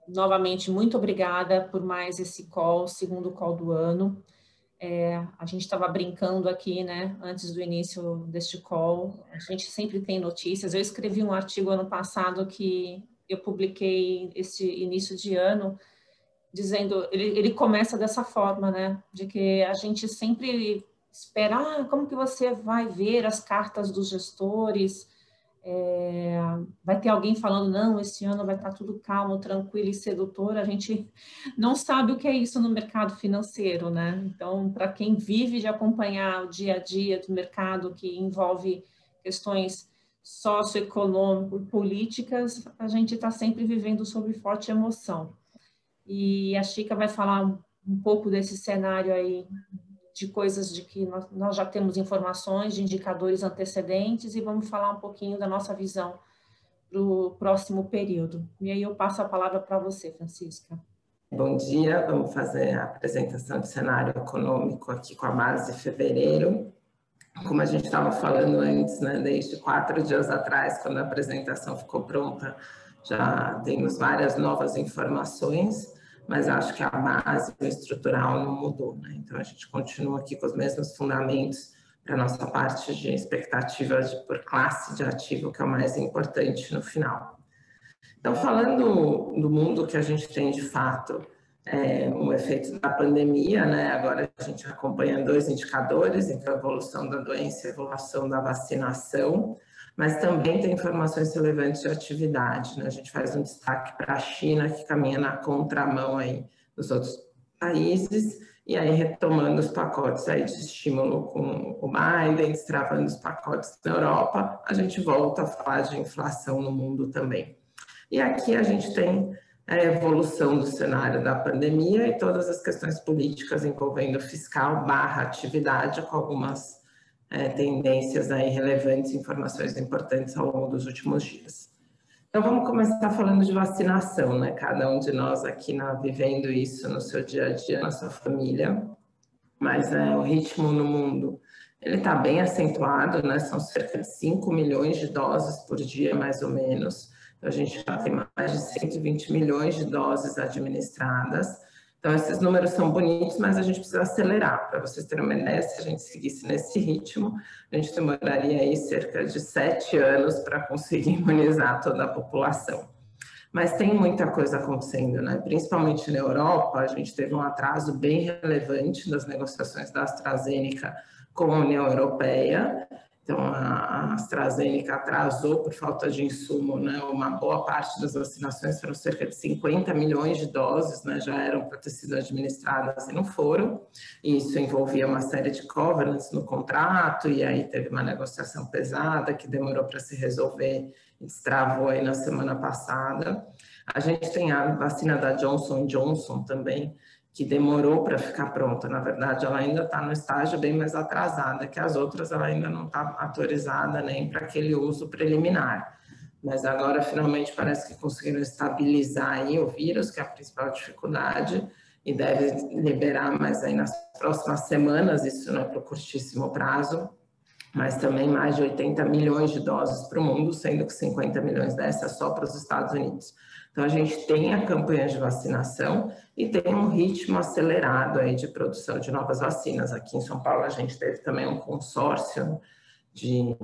novamente, muito obrigada por mais esse call, segundo call do ano. A gente estava brincando aqui, né, antes do início deste call, a gente sempre tem notícias. Eu escrevi um artigo ano passado que eu publiquei esse início de ano, dizendo, ele começa dessa forma, né, de que a gente sempre espera, como que você vai ver as cartas dos gestores, vai ter alguém falando, não, esse ano vai estar tudo calmo, tranquilo e sedutor. A gente não sabe o que é isso no mercado financeiro, né? Então, para quem vive de acompanhar o dia a dia do mercado, que envolve questões socioeconômicas e políticas, a gente está sempre vivendo sob forte emoção. E a Chica vai falar um pouco desse cenário aí, de coisas de que nós já temos informações, de indicadores antecedentes, e vamos falar um pouquinho da nossa visão para o próximo período. E aí eu passo a palavra para você, Francisca. Bom dia, vamos fazer a apresentação do cenário econômico aqui com a base de fevereiro. Como a gente estava falando antes, né, desde 4 dias atrás, quando a apresentação ficou pronta, já temos várias novas informações, mas acho que a base estrutural não mudou, né? Então a gente continua aqui com os mesmos fundamentos para a nossa parte de expectativa por classe de ativo, que é o mais importante no final. Então, falando do mundo que a gente tem de fato, um efeito da pandemia, né? Agora a gente acompanha 2 indicadores, então a evolução da doença e a evolução da vacinação, mas também tem informações relevantes de atividade, né? A gente faz um destaque para a China, que caminha na contramão aí dos outros países, e aí retomando os pacotes aí de estímulo com o Biden, destravando os pacotes na Europa, a gente volta a falar de inflação no mundo também. E aqui a gente tem a evolução do cenário da pandemia e todas as questões políticas envolvendo fiscal / atividade, com algumas tendências aí relevantes, informações importantes ao longo dos últimos dias. Então vamos começar falando de vacinação, né? Cada um de nós aqui vivendo isso no seu dia a dia, na sua família, mas o ritmo no mundo ele está bem acentuado, né? São cerca de 5 milhões de doses por dia, mais ou menos. A gente já tem mais de 120 milhões de doses administradas. Então, esses números são bonitos, mas a gente precisa acelerar. Para vocês terem uma ideia, se a gente seguisse nesse ritmo, a gente demoraria aí cerca de 7 anos para conseguir imunizar toda a população. Mas tem muita coisa acontecendo, né? Principalmente na Europa, a gente teve um atraso bem relevante das negociações da AstraZeneca com a União Europeia. Então, a AstraZeneca atrasou por falta de insumo, né? Uma boa parte das vacinações, foram cerca de 50 milhões de doses, né? Já eram para ter sido administradas e não foram. E isso envolvia uma série de covenants no contrato, e aí teve uma negociação pesada que demorou para se resolver e destravou aí na semana passada. A gente tem a vacina da Johnson & Johnson também, que demorou para ficar pronta. Na verdade, ela ainda está no estágio bem mais atrasada que as outras, ela ainda não está autorizada nem para aquele uso preliminar. Mas agora, finalmente, parece que conseguiram estabilizar aí o vírus, que é a principal dificuldade, e deve liberar mais aí nas próximas semanas, isso não é para o curtíssimo prazo, mas também mais de 80 milhões de doses para o mundo, sendo que 50 milhões dessas só para os Estados Unidos. Então, a gente tem a campanha de vacinação e tem um ritmo acelerado aí de produção de novas vacinas. Aqui em São Paulo, a gente teve também um consórcio de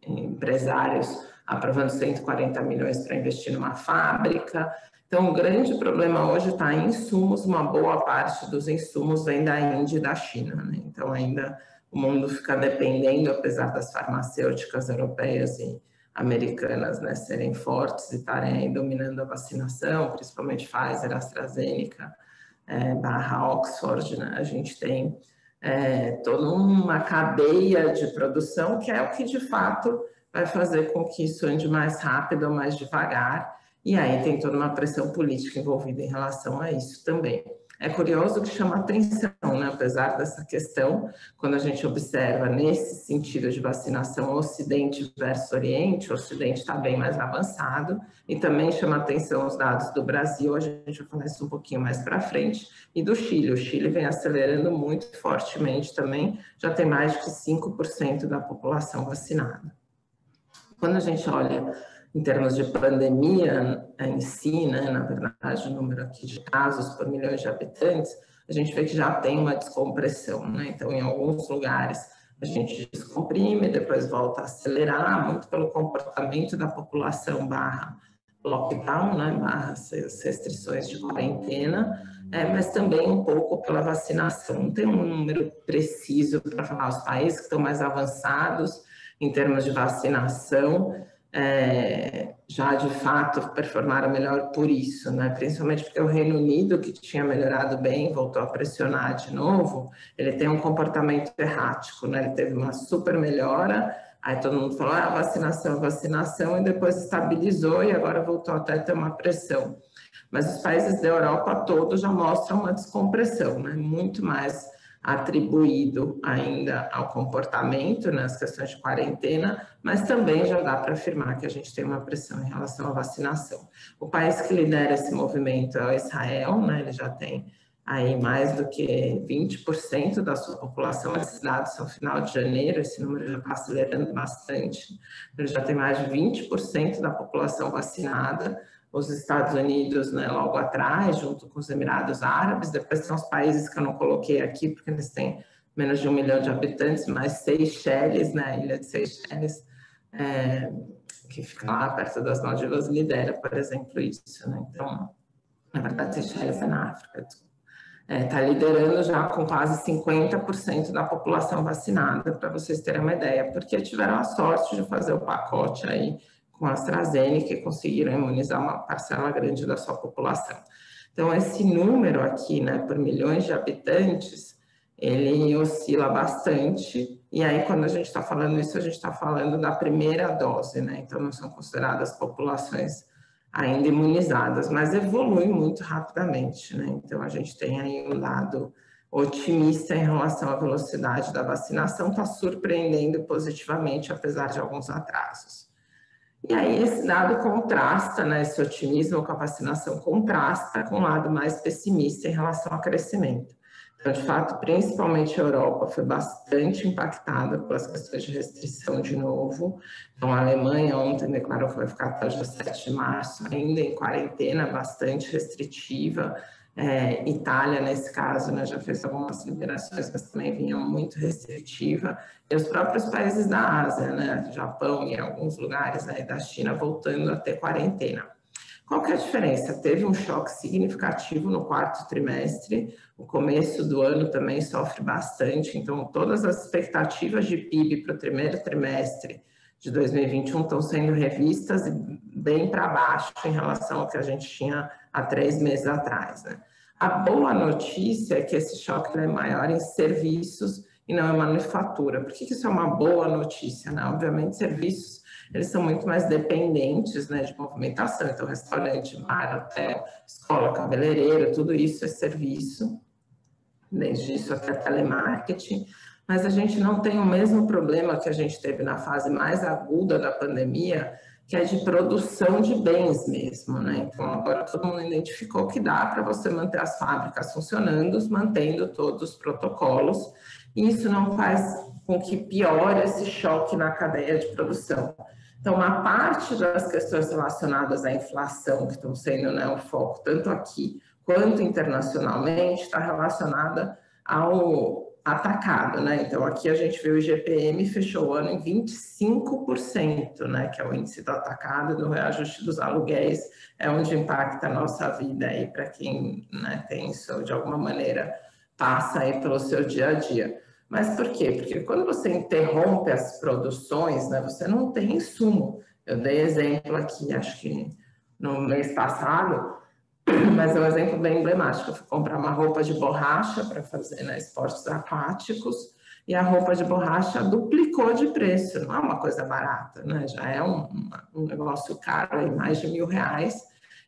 empresários aprovando 140 milhões para investir numa fábrica. Então, o grande problema hoje está em insumos, uma boa parte dos insumos vem da Índia e da China, né? Então, ainda o mundo fica dependendo, apesar das farmacêuticas europeias e americanas, né, serem fortes e estarem aí dominando a vacinação, principalmente Pfizer, AstraZeneca, / Oxford, né? A gente tem toda uma cadeia de produção que é o que de fato vai fazer com que isso ande mais rápido ou mais devagar, e aí tem toda uma pressão política envolvida em relação a isso também. É curioso que chama atenção, né? Apesar dessa questão, quando a gente observa nesse sentido de vacinação Ocidente versus Oriente, o Ocidente está bem mais avançado, e também chama atenção os dados do Brasil, a gente vai falar isso um pouquinho mais para frente, e do Chile. O Chile vem acelerando muito fortemente também, já tem mais de 5% da população vacinada. Quando a gente olha em termos de pandemia em si, né, na verdade, o número aqui de casos por milhões de habitantes, a gente vê que já tem uma descompressão, né? Então, em alguns lugares, a gente descomprime, depois volta a acelerar, muito pelo comportamento da população barra lockdown, né, barra as restrições de quarentena, mas também um pouco pela vacinação. Não tem um número preciso para falar os países que estão mais avançados em termos de vacinação, já de fato performaram melhor por isso, né? Principalmente porque o Reino Unido, que tinha melhorado bem, voltou a pressionar de novo, ele tem um comportamento errático, né? Ele teve uma super melhora, aí todo mundo falou, vacinação, e depois estabilizou e agora voltou até a ter uma pressão. Mas os países da Europa todos já mostram uma descompressão, né? Muito mais atribuído ainda ao comportamento, nas questões de quarentena, mas também já dá para afirmar que a gente tem uma pressão em relação à vacinação. O país que lidera esse movimento é o Israel, né? Ele já tem aí mais do que 20% da sua população, esses dados são final de janeiro, esse número já está acelerando bastante, ele já tem mais de 20% da população vacinada. Os Estados Unidos, né, logo atrás, junto com os Emirados Árabes, depois são os países que eu não coloquei aqui, porque eles têm menos de 1 milhão de habitantes, mas Seychelles, né, a ilha de Seychelles, que fica lá perto das Maldivas, lidera, por exemplo, isso, né? Então, na verdade, Seychelles é na África, está liderando já com quase 50% da população vacinada, para vocês terem uma ideia, porque tiveram a sorte de fazer o pacote aí com a AstraZeneca e conseguiram imunizar uma parcela grande da sua população. Então, esse número aqui, né, por milhões de habitantes, ele oscila bastante, e aí quando a gente está falando isso, a gente está falando da primeira dose, né, então não são consideradas populações ainda imunizadas, mas evolui muito rapidamente, né, então a gente tem aí um dado otimista em relação à velocidade da vacinação, está surpreendendo positivamente, apesar de alguns atrasos. E aí esse dado contrasta, né, esse otimismo com a vacinação contrasta com o lado mais pessimista em relação ao crescimento. Então, de fato, principalmente a Europa foi bastante impactada pelas questões de restrição de novo. Então, a Alemanha ontem declarou que vai ficar até o dia 7 de março ainda em quarentena, bastante restritiva. Itália, nesse caso, né, já fez algumas liberações, mas também vinha muito restritiva. E os próprios países da Ásia, né, Japão e alguns lugares aí da China, voltando a ter quarentena. Qual que é a diferença? Teve um choque significativo no quarto trimestre, o começo do ano também sofre bastante, então todas as expectativas de PIB para o primeiro trimestre de 2021 estão sendo revistas bem para baixo em relação ao que a gente tinha há 3 meses atrás, né? A boa notícia é que esse choque é maior em serviços e não em manufatura. Por que isso é uma boa notícia, né? Obviamente, serviços, eles são muito mais dependentes, né, de movimentação. Então, restaurante, bar, hotel, escola, cabeleireiro, tudo isso é serviço, desde isso até telemarketing. Mas a gente não tem o mesmo problema que a gente teve na fase mais aguda da pandemia, que é de produção de bens mesmo, né? Então, agora todo mundo identificou que dá para você manter as fábricas funcionando, mantendo todos os protocolos, e isso não faz com que piore esse choque na cadeia de produção. Então, uma parte das questões relacionadas à inflação, que estão sendo, né, o foco tanto aqui quanto internacionalmente, está relacionada ao atacado, né? Então, aqui a gente vê o IGPM fechou o ano em 25%, né? Que é o índice do atacado, do reajuste dos aluguéis, é onde impacta a nossa vida aí, para quem, né, tem isso de alguma maneira, passa aí pelo seu dia a dia. Mas por quê? Porque quando você interrompe as produções, né, você não tem insumo. Eu dei exemplo aqui, acho que no mês passado, mas é um exemplo bem emblemático. Eu fui comprar uma roupa de borracha para fazer, né, esportes aquáticos, e a roupa de borracha duplicou de preço. Não é uma coisa barata, né? Já é um negócio caro, aí, mais de R$1.000,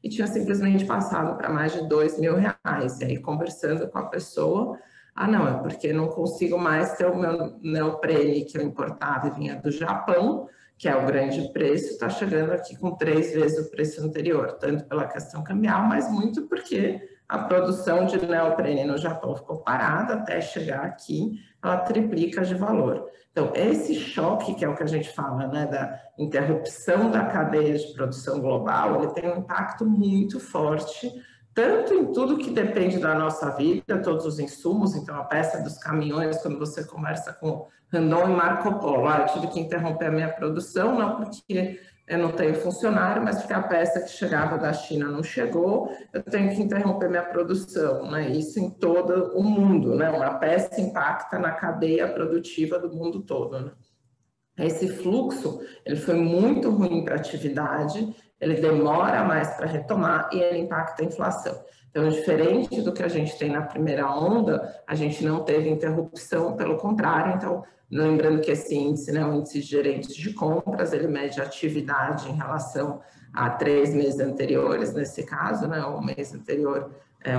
e tinha simplesmente passado para mais de R$2.000. E aí, conversando com a pessoa, não, é porque não consigo mais ter o meu neoprene que eu importava e vinha do Japão, que é o grande preço, está chegando aqui com 3 vezes o preço anterior, tanto pela questão cambial, mas muito porque a produção de neoprene no Japão ficou parada até chegar aqui. ela triplica de valor. Então, esse choque, que é o que a gente fala, né, da interrupção da cadeia de produção global, ele tem um impacto muito forte, tanto em tudo que depende da nossa vida, todos os insumos, então a peça dos caminhões, quando você conversa com Randon e Marco Polo, eu tive que interromper a minha produção, não porque eu não tenho funcionário, mas porque a peça que chegava da China não chegou, eu tenho que interromper minha produção, né? Isso em todo o mundo, né? Uma peça impacta na cadeia produtiva do mundo todo, né? Esse fluxo, ele foi muito ruim para a atividade, ele demora mais para retomar e ele impacta a inflação. Então, diferente do que a gente tem na primeira onda, a gente não teve interrupção, pelo contrário. Então, lembrando que esse índice, né, o índice de gerentes de compras, ele mede a atividade em relação a 3 meses anteriores, nesse caso, né, o mês anterior,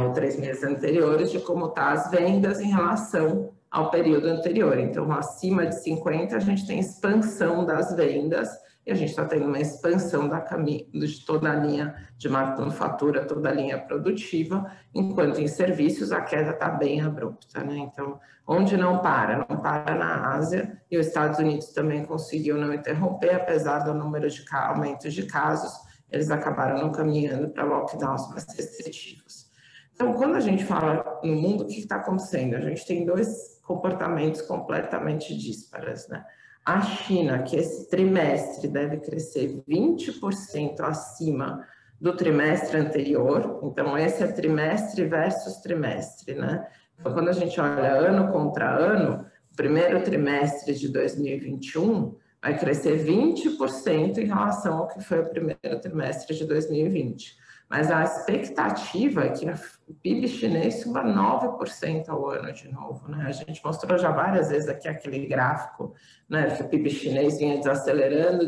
ou 3 meses anteriores, de como estão as vendas em relação ao período anterior. Então, acima de 50, a gente tem expansão das vendas e a gente está tendo uma expansão de toda a linha de manufatura, toda a linha produtiva, enquanto em serviços a queda está bem abrupta, né? Então, onde não para? Não para na Ásia, e os Estados Unidos também conseguiu não interromper, apesar do número de aumentos de casos, eles acabaram não caminhando para lockdowns mais restritivos. Então, quando a gente fala no mundo, o que está acontecendo? A gente tem dois comportamentos completamente díspares, né? A China, que esse trimestre deve crescer 20% acima do trimestre anterior, então esse é trimestre versus trimestre, né? Então, quando a gente olha ano contra ano, o primeiro trimestre de 2021 vai crescer 20% em relação ao que foi o primeiro trimestre de 2020. Mas a expectativa é que o PIB chinês suba 9% ao ano de novo, né? A gente mostrou já várias vezes aqui aquele gráfico, né, que o PIB chinês vinha desacelerando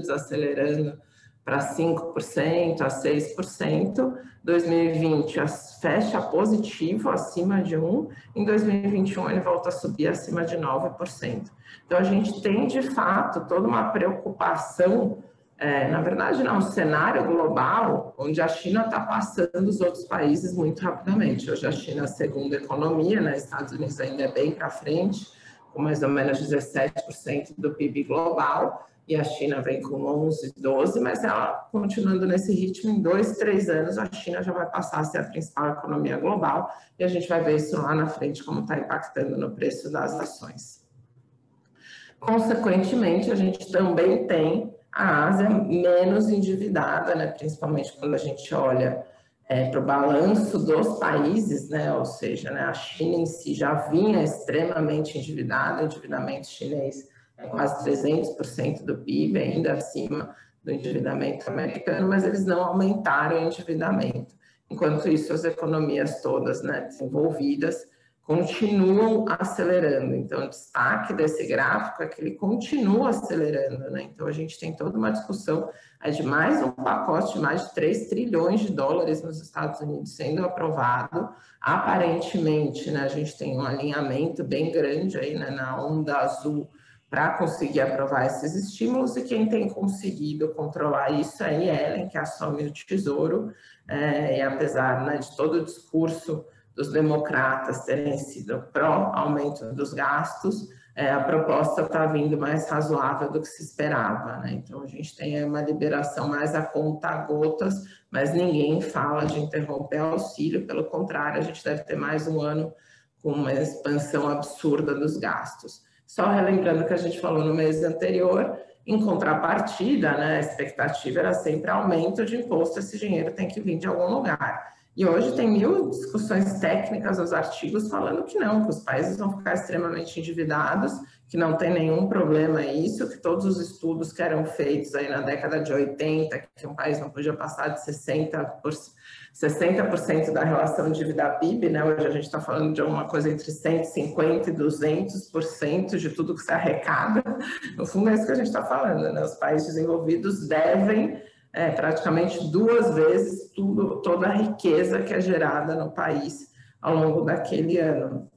para 5%, a 6%. 2020 fecha positivo, acima de 1%. Em 2021 ele volta a subir acima de 9%. Então a gente tem, de fato, toda uma preocupação. Na verdade, não, um cenário global onde a China está passando os outros países muito rapidamente. Hoje a China é a segunda economia, né? Estados Unidos ainda é bem para frente, com mais ou menos 17% do PIB global, e a China vem com 11, 12%, mas ela continuando nesse ritmo, em 2, 3 anos, a China já vai passar a ser a principal economia global, e a gente vai ver isso lá na frente, como está impactando no preço das ações. Consequentemente, a gente também tem a Ásia menos endividada, né? Principalmente quando a gente olha para o balanço dos países, né? Ou seja, né, a China em si já vinha extremamente endividada, o endividamento chinês é quase 300% do PIB, ainda acima do endividamento americano, mas eles não aumentaram o endividamento. Enquanto isso, as economias todas, né, desenvolvidas continuam acelerando. Então, o destaque desse gráfico é que ele continua acelerando, né? Então, a gente tem toda uma discussão de mais um pacote de mais de 3 trilhões de dólares nos Estados Unidos sendo aprovado. Aparentemente, né, a gente tem um alinhamento bem grande aí, né, na onda azul para conseguir aprovar esses estímulos, e quem tem conseguido controlar isso é a Yellen, que assume o Tesouro, e apesar, né, de todo o discurso dos democratas terem sido pró-aumento dos gastos, a proposta está vindo mais razoável do que se esperava, né? Então, a gente tem uma liberação mais a conta-gotas, mas ninguém fala de interromper o auxílio, pelo contrário, a gente deve ter mais um ano com uma expansão absurda dos gastos. Só relembrando o que a gente falou no mês anterior, em contrapartida, né, a expectativa era sempre aumento de imposto, esse dinheiro tem que vir de algum lugar. E hoje tem 1000 discussões técnicas nos artigos falando que não, que os países vão ficar extremamente endividados, que não tem nenhum problema isso, que todos os estudos que eram feitos aí na década de 80, que um país não podia passar de 60% da relação dívida-PIB, né? Hoje a gente está falando de uma coisa entre 150% e 200% de tudo que se arrecada. No fundo é isso que a gente está falando, né? Os países desenvolvidos devem praticamente 2 vezes toda a riqueza que é gerada no país ao longo daquele ano.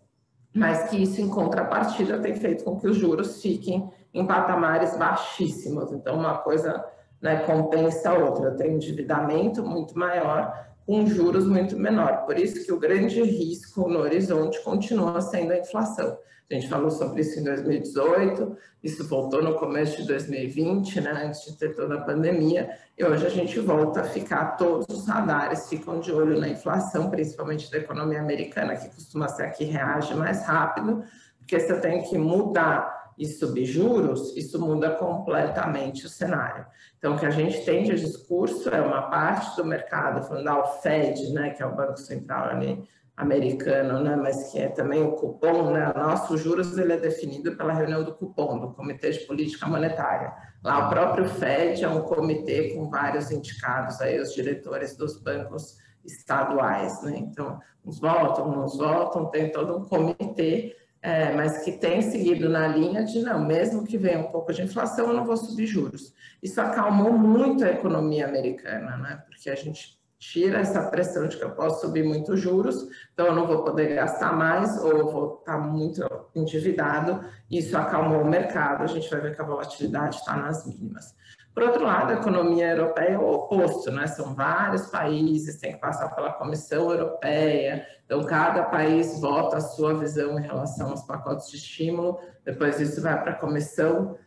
Mas que isso, em contrapartida, tem feito com que os juros fiquem em patamares baixíssimos. Então, uma coisa, né, compensa a outra. Tem um endividamento muito maior, com juros muito menor. Por isso que o grande risco no horizonte continua sendo a inflação. A gente falou sobre isso em 2018, isso voltou no começo de 2020, né, antes de ter toda a pandemia, e hoje a gente volta a ficar, todos os radares ficam de olho na inflação, principalmente da economia americana, que costuma ser a que reage mais rápido, porque você tem que mudar e subir juros, isso muda completamente o cenário. Então, o que a gente tem de discurso é uma parte do mercado, falando da Fed, né, que é o Banco Central ali, americano, né, mas que é também o cupom, né, o nosso juros ele é definido pela reunião do cupom, do Comitê de Política Monetária. Lá o próprio Fed é um comitê com vários indicados, aí os diretores dos bancos estaduais, né, então uns votam, tem todo um comitê, mas que tem seguido na linha de não, mesmo que venha um pouco de inflação, eu não vou subir juros. Isso acalmou muito a economia americana, né, porque a gente tira essa pressão de que eu posso subir muito juros, então eu não vou poder gastar mais ou eu vou estar muito endividado. Isso acalmou o mercado, a gente vai ver que a volatilidade está nas mínimas. Por outro lado, a economia europeia é o oposto, né? São vários países, tem que passar pela Comissão Europeia, então cada país vota a sua visão em relação aos pacotes de estímulo, depois isso vai para a Comissão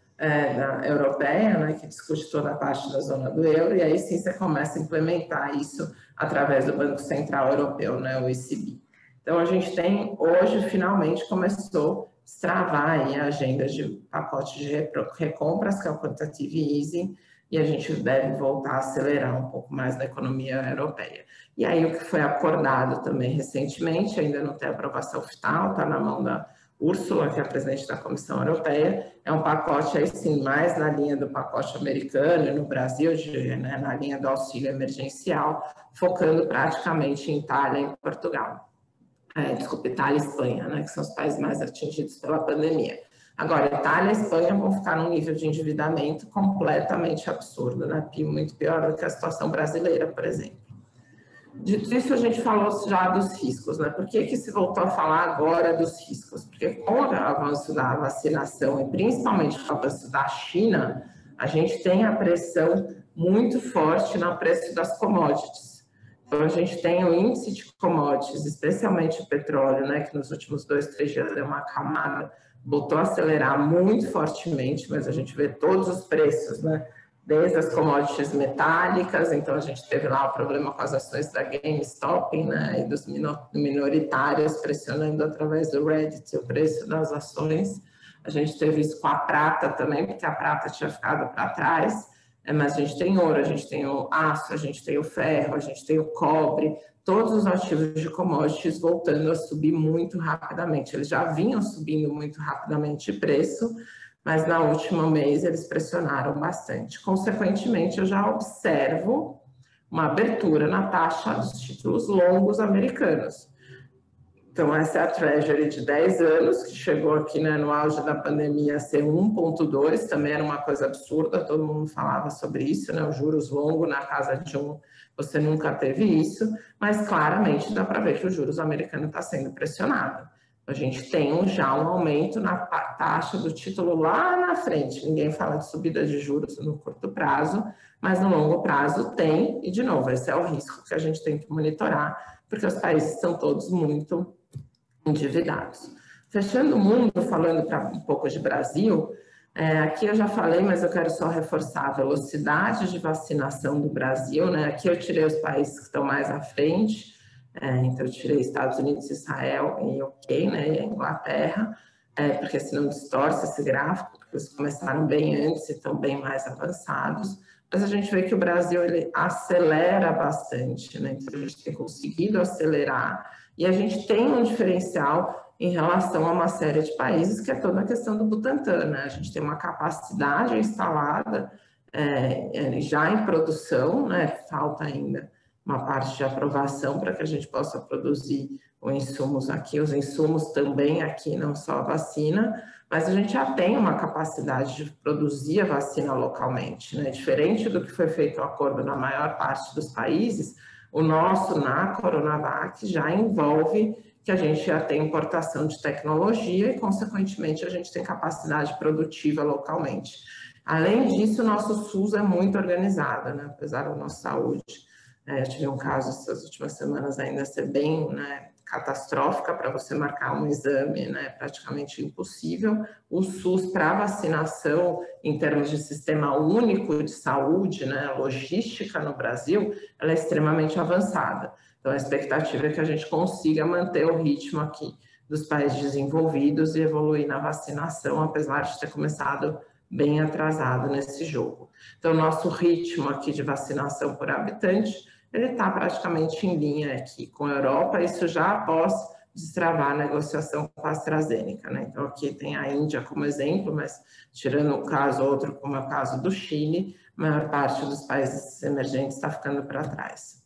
europeia, né, que discute toda a parte da zona do euro, e aí sim você começa a implementar isso através do Banco Central Europeu, né, o ECB. Então a gente tem, hoje finalmente começou a destravar aí a agenda de pacote de recompras, que é o quantitative easing, e a gente deve voltar a acelerar um pouco mais na economia europeia. E aí o que foi acordado também recentemente, ainda não tem aprovação final, está na mão da Ursula, que é a presidente da Comissão Europeia, é um pacote aí sim mais na linha do pacote americano e no Brasil, né, na linha do auxílio emergencial, focando praticamente em Itália e Portugal. Itália e Espanha, né, que são os países mais atingidos pela pandemia. Agora, Itália e Espanha vão ficar num nível de endividamento completamente absurdo, né, muito pior do que a situação brasileira, por exemplo. Dito isso, a gente falou já dos riscos, né? Por que se voltou a falar agora dos riscos? Porque com o avanço da vacinação e principalmente com o avanço da China, a gente tem a pressão muito forte no preço das commodities. Então, a gente tem o índice de commodities, especialmente o petróleo, né? Que nos últimos 2, 3 dias deu uma acalmada, voltou a acelerar muito fortemente, mas a gente vê todos os preços, né? Desde as commodities metálicas, então a gente teve lá o problema com as ações da GameStop, né, e dos minoritários pressionando através do Reddit o preço das ações. A gente teve isso com a prata também, porque a prata tinha ficado para trás, mas a gente tem ouro, a gente tem o aço, a gente tem o ferro, a gente tem o cobre, todos os ativos de commodities voltando a subir muito rapidamente. Eles já vinham subindo muito rapidamente de preço, mas na última mês eles pressionaram bastante. Consequentemente, eu já observo uma abertura na taxa dos títulos longos americanos. Então, essa é a Treasury de 10 anos, que chegou aqui, né, no auge da pandemia a ser 1,2, também era uma coisa absurda, todo mundo falava sobre isso, né, os juros longos na casa de 1, você nunca teve isso, mas claramente dá para ver que o juros americano está sendo pressionado. A gente tem já um aumento na taxa do título lá na frente. Ninguém fala de subida de juros no curto prazo, mas no longo prazo tem. E, de novo, esse é o risco que a gente tem que monitorar, porque os países estão todos muito endividados. Fechando o mundo, falando um pouco de Brasil, aqui eu já falei, mas eu quero só reforçar a velocidade de vacinação do Brasil, né? Aqui eu tirei os países que estão mais à frente. Então, eu tirei Estados Unidos, Israel e UK, né, e a Inglaterra, porque senão distorce esse gráfico, porque eles começaram bem antes e estão bem mais avançados. Mas a gente vê que o Brasil ele acelera bastante, né? Então, a gente tem conseguido acelerar e a gente tem um diferencial em relação a uma série de países, que é toda a questão do Butantan, né? A gente tem uma capacidade instalada já em produção, né? Falta ainda uma parte de aprovação para que a gente possa produzir os insumos aqui, os insumos também aqui, não só a vacina, mas a gente já tem uma capacidade de produzir a vacina localmente, né? Diferente do que foi feito o acordo na maior parte dos países, o nosso na Coronavac já envolve que a gente já tem importação de tecnologia e, consequentemente, a gente tem capacidade produtiva localmente. Além disso, o nosso SUS é muito organizado, né? Apesar da nossa saúde. Eu tive um caso essas últimas semanas ainda ser bem, né, catastrófica para você marcar um exame, né, praticamente impossível. O SUS para vacinação, em termos de sistema único de saúde, né, logística no Brasil, ela é extremamente avançada. Então, a expectativa é que a gente consiga manter o ritmo aqui dos países desenvolvidos e evoluir na vacinação, apesar de ter começado bem atrasado nesse jogo. Então, nosso ritmo aqui de vacinação por habitante, ele está praticamente em linha aqui com a Europa, isso já após destravar a negociação com a AstraZeneca, né? Então, aqui tem a Índia como exemplo, mas tirando um caso ou outro, como é o caso do Chile, a maior parte dos países emergentes está ficando para trás.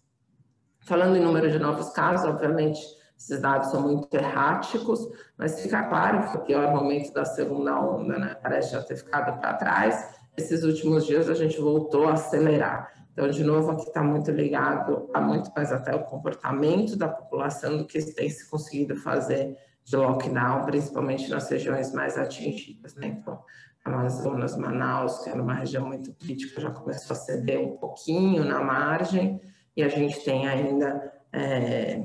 Falando em número de novos casos, obviamente, esses dados são muito erráticos, mas fica claro que o pior momento da segunda onda, né, parece já ter ficado para trás. Esses últimos dias a gente voltou a acelerar. Então, de novo, aqui está muito ligado a muito mais até o comportamento da população do que tem se conseguido fazer de lockdown, principalmente nas regiões mais atingidas, né? Então, Amazonas, Manaus, que era uma região muito crítica, já começou a ceder um pouquinho na margem, e a gente tem ainda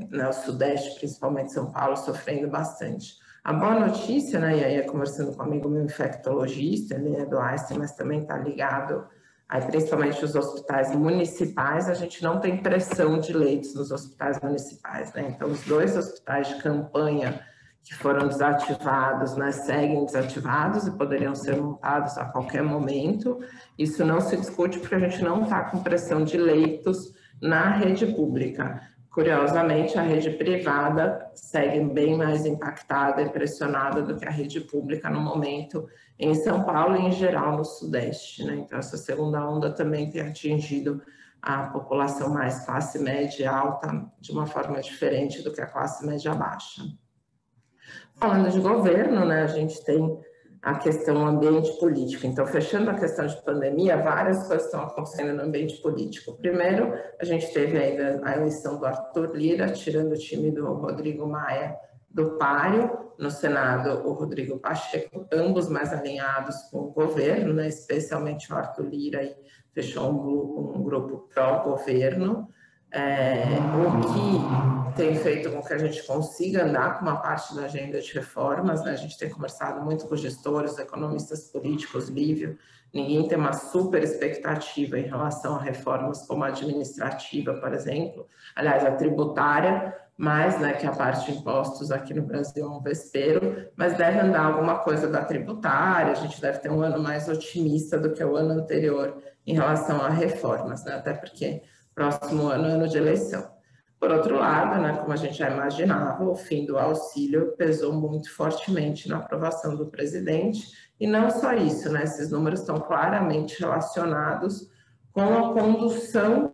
no Sudeste, principalmente São Paulo, sofrendo bastante. A boa notícia, né, e aí conversando com um amigo meu infectologista, ele é do Einstein, mas também está ligado, aí, principalmente os hospitais municipais, a gente não tem pressão de leitos nos hospitais municipais, né? Então, os 2 hospitais de campanha que foram desativados, né, seguem desativados e poderiam ser montados a qualquer momento. Isso não se discute porque a gente não está com pressão de leitos na rede pública. Curiosamente, a rede privada segue bem mais impactada e pressionada do que a rede pública no momento em São Paulo e, em geral, no Sudeste, né? Então, essa segunda onda também tem atingido a população mais classe média e alta de uma forma diferente do que a classe média baixa. Falando de governo, né, a gente tem a questão ambiente político. Então, fechando a questão de pandemia, várias coisas estão acontecendo no ambiente político. Primeiro, a gente teve ainda a eleição do Arthur Lira, tirando o time do Rodrigo Maia do páreo. No Senado, o Rodrigo Pacheco, ambos mais alinhados com o governo, né? Especialmente o Arthur Lira, e fechou um grupo pró-governo. O que tem feito com que a gente consiga andar com uma parte da agenda de reformas, né? A gente tem conversado muito com os gestores, economistas políticos, Lívio, ninguém tem uma super expectativa em relação a reformas como a administrativa, por exemplo, aliás, a tributária, mais, né, que a parte de impostos aqui no Brasil é um vespeiro, mas deve andar alguma coisa da tributária, a gente deve ter um ano mais otimista do que o ano anterior em relação a reformas, né? Até porque próximo ano é ano de eleição. Por outro lado, né, como a gente já imaginava, o fim do auxílio pesou muito fortemente na aprovação do presidente, e não só isso, né, esses números estão claramente relacionados com a condução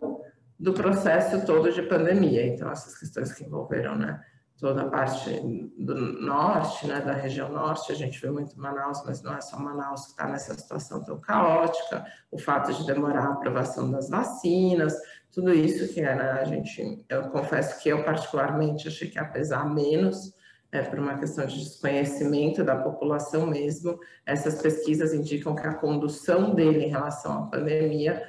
do processo todo de pandemia. Então, essas questões que envolveram, né, toda a parte do norte, né, da região norte, a gente vê muito Manaus, mas não é só Manaus que está nessa situação tão caótica, o fato de demorar a aprovação das vacinas, tudo isso que era, eu confesso que eu particularmente achei que ia pesar menos, por uma questão de desconhecimento da população mesmo. Essas pesquisas indicam que a condução dele em relação à pandemia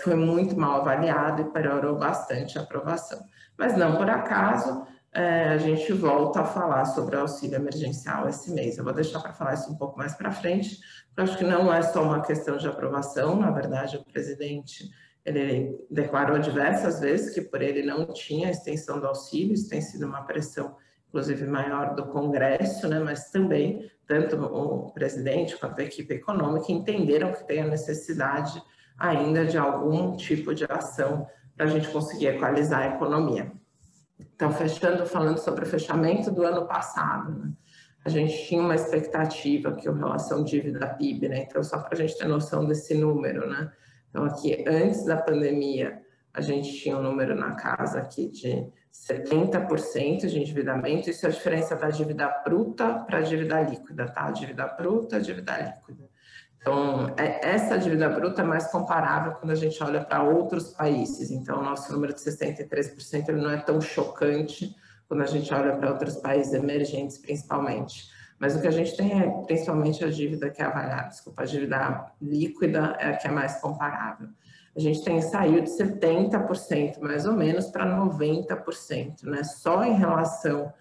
foi muito mal avaliada e piorou bastante a aprovação. Mas não por acaso, a gente volta a falar sobre o auxílio emergencial esse mês. Eu vou deixar para falar isso um pouco mais para frente, porque eu acho que não é só uma questão de aprovação. Na verdade, o presidente ele declarou diversas vezes que por ele não tinha extensão do auxílio. Isso tem sido uma pressão, inclusive, maior do Congresso, né? Mas também, tanto o presidente quanto a equipe econômica entenderam que tem a necessidade ainda de algum tipo de ação para a gente conseguir equalizar a economia. Então, falando sobre o fechamento do ano passado, né? A gente tinha uma expectativa que o relação dívida-PIB, né? Então, só para a gente ter noção desse número, né? Então, aqui, antes da pandemia, a gente tinha um número na casa aqui de 70% de endividamento. Isso é a diferença da dívida bruta para a dívida líquida, tá? Dívida bruta, dívida líquida. Então, essa dívida bruta é mais comparável quando a gente olha para outros países. Então, o nosso número de 63% ele não é tão chocante quando a gente olha para outros países emergentes, principalmente. Mas o que a gente tem é principalmente a dívida que é avaliada, a dívida líquida é a que é mais comparável. a gente saiu de 70% mais ou menos para 90%, né? Só em relação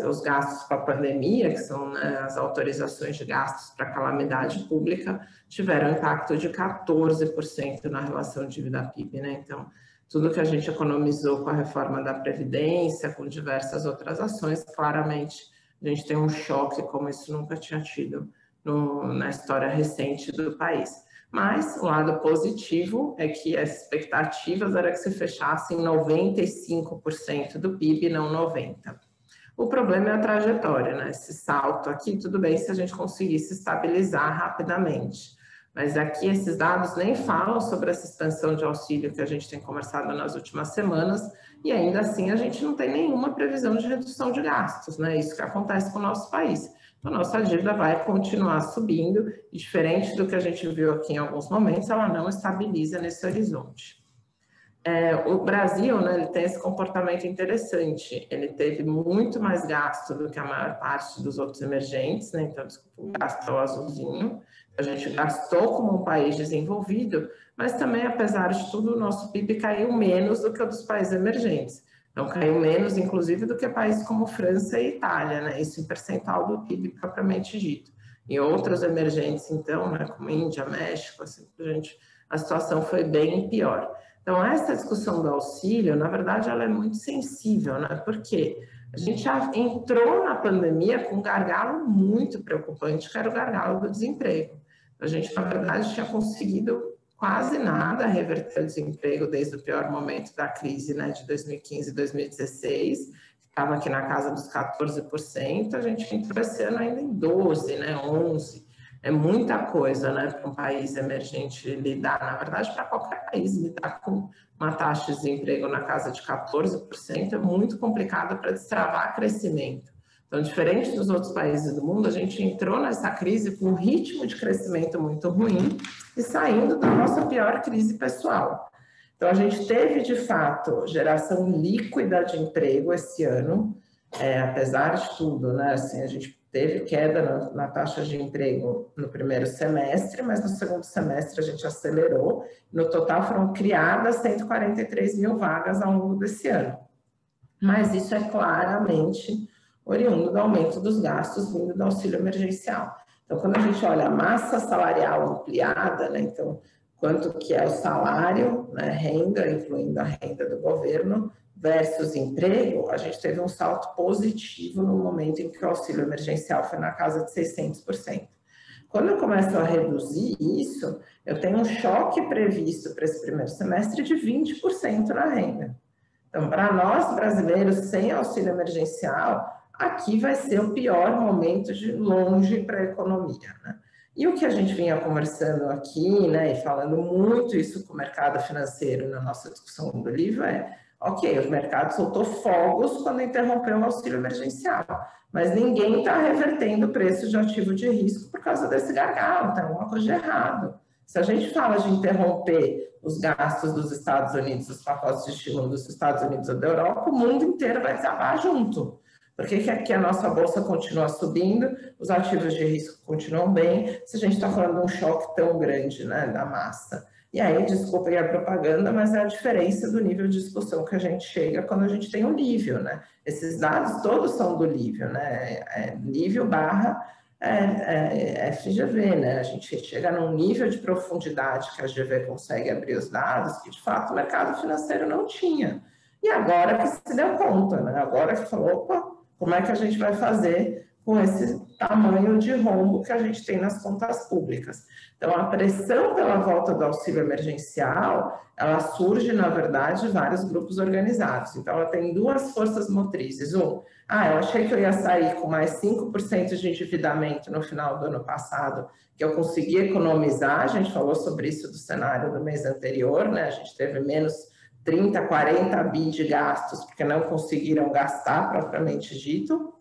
os gastos com a pandemia, que são, né, as autorizações de gastos para calamidade pública, tiveram impacto de 14% na relação dívida-PIB, né? Então, tudo que a gente economizou com a reforma da Previdência, com diversas outras ações, claramente a gente tem um choque como isso nunca tinha tido na história recente do país. Mas o lado positivo é que as expectativas era que se fechasse em 95% do PIB, não 90%. O problema é a trajetória, né? Esse salto aqui, tudo bem se a gente conseguisse estabilizar rapidamente. Mas aqui esses dados nem falam sobre essa expansão de auxílio que a gente tem conversado nas últimas semanas, e ainda assim a gente não tem nenhuma previsão de redução de gastos, né? Isso que acontece com o nosso país. Então, a nossa dívida vai continuar subindo, e diferente do que a gente viu aqui em alguns momentos, ela não estabiliza nesse horizonte. O Brasil, né, ele tem esse comportamento interessante, ele teve muito mais gasto do que a maior parte dos outros emergentes, né? Então, desculpa, o gasto é o azulzinho, a gente gastou como um país desenvolvido, mas também, apesar de tudo, o nosso PIB caiu menos do que o dos países emergentes. Então, caiu menos, inclusive, do que países como França e Itália, né? Isso em percentual do PIB propriamente dito. Em outros emergentes, então, né, como Índia, México, assim, a situação foi bem pior. Então, essa discussão do auxílio, na verdade, ela é muito sensível, né? Porque a gente já entrou na pandemia com um gargalo muito preocupante, que era o gargalo do desemprego. A gente, na verdade, tinha conseguido quase nada reverter o desemprego desde o pior momento da crise, né, de 2015 e 2016, que estava aqui na casa dos 14%, a gente entrou esse ano ainda em 12%, né, 11%. É muita coisa, né, para um país emergente lidar, na verdade, para qualquer país lidar com uma taxa de desemprego na casa de 14% é muito complicado para destravar crescimento. Então, diferente dos outros países do mundo, a gente entrou nessa crise com um ritmo de crescimento muito ruim e saindo da nossa pior crise pessoal. Então, a gente teve, de fato, geração líquida de emprego esse ano, apesar de tudo, né, assim, a gente teve queda na taxa de emprego no primeiro semestre, mas no segundo semestre a gente acelerou. No total foram criadas 143 mil vagas ao longo desse ano. Mas isso é claramente oriundo do aumento dos gastos vindo do auxílio emergencial. Então, quando a gente olha a massa salarial ampliada, né, então, quanto que é o salário, né, renda, incluindo a renda do governo, versus emprego, a gente teve um salto positivo no momento em que o auxílio emergencial foi na casa de 600%. Quando eu começo a reduzir isso, eu tenho um choque previsto para esse primeiro semestre de 20% na renda. Então, para nós brasileiros sem auxílio emergencial, aqui vai ser o pior momento de longe para a economia, né? E o que a gente vinha conversando aqui, né, e falando muito isso com o mercado financeiro na nossa discussão do livro ok, o mercado soltou fogos quando interrompeu o auxílio emergencial, mas ninguém está revertendo o preço de ativo de risco por causa desse gargalo, tem alguma coisa de errado. Se a gente fala de interromper os gastos dos Estados Unidos, os pacotes de estímulo dos Estados Unidos ou da Europa, o mundo inteiro vai desabar junto. Por que aqui a nossa bolsa continua subindo, os ativos de risco continuam bem, se a gente está falando de um choque tão grande, né, da massa? E aí, desculpem a propaganda, mas é a diferença do nível de discussão que a gente chega quando a gente tem o nível, né? Esses dados todos são do nível, né? Nível barra FGV, né? A gente chega num nível de profundidade que a FGV consegue abrir os dados que, de fato, o mercado financeiro não tinha. E agora que se deu conta, né? Agora que falou, opa, como é que a gente vai fazer com esse tamanho de rombo que a gente tem nas contas públicas? Então, a pressão pela volta do auxílio emergencial, ela surge, na verdade, de vários grupos organizados. Então, ela tem duas forças motrizes. Eu achei que eu ia sair com mais 5% de endividamento no final do ano passado, que eu consegui economizar. A gente falou sobre isso do cenário do mês anterior, né? A gente teve menos 30, 40 bi de gastos, porque não conseguiram gastar, propriamente dito.